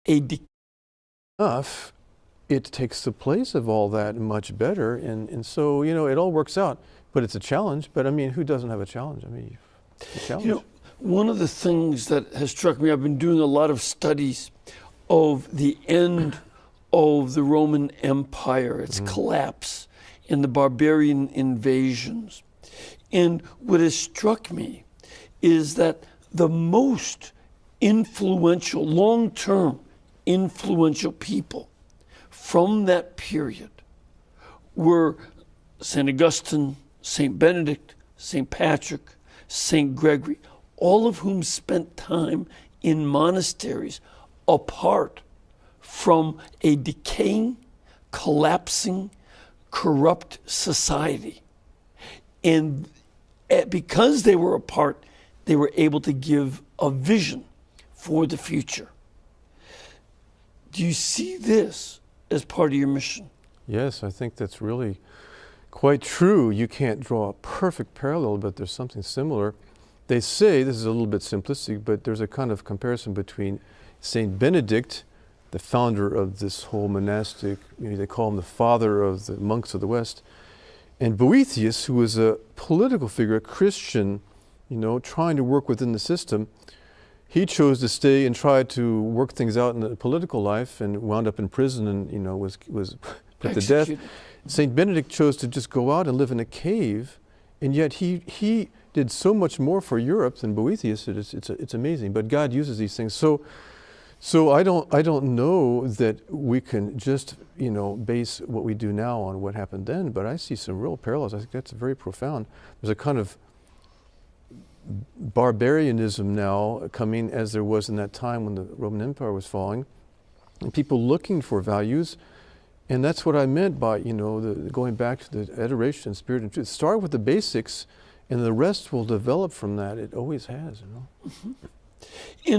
a enough, it takes the place of all that much better. And so, you know, it all works out. But it's a challenge. But I mean, who doesn't have a challenge? I mean, a challenge. You know, one of the things that has struck me, I've been doing a lot of studies of the end of the Roman Empire, its collapse, and the barbarian invasions. And what has struck me is that the most influential, long-term influential people from that period were St. Augustine, St. Benedict, St. Patrick, St. Gregory, all of whom spent time in monasteries apart from a decaying, collapsing, corrupt society. And because they were apart, they were able to give a vision for the future. Do you see this as part of your mission? Yes, I think that's really quite true. You can't draw a perfect parallel, but there's something similar. They say, this is a little bit simplistic, but there's a kind of comparison between St. Benedict, the founder of this whole monastic, they call him the father of the monks of the West, and Boethius, who was a political figure, a Christian, you know, trying to work within the system. He chose to stay and try to work things out in the political life and wound up in prison and, you know, was put to death. St. Benedict chose to just go out and live in a cave, and yet he did so much more for Europe than Boethius did. It's amazing, but God uses these things. So I don't know that we can just, you know, base what we do now on what happened then, but I see some real parallels. I think that's very profound. There's a kind of barbarianism now coming as there was in that time when the Roman Empire was falling, and people looking for values. And that's what I meant by, you know, going back to the adoration, spirit and truth. Start with the basics, and the rest will develop from that. It always has, you know. In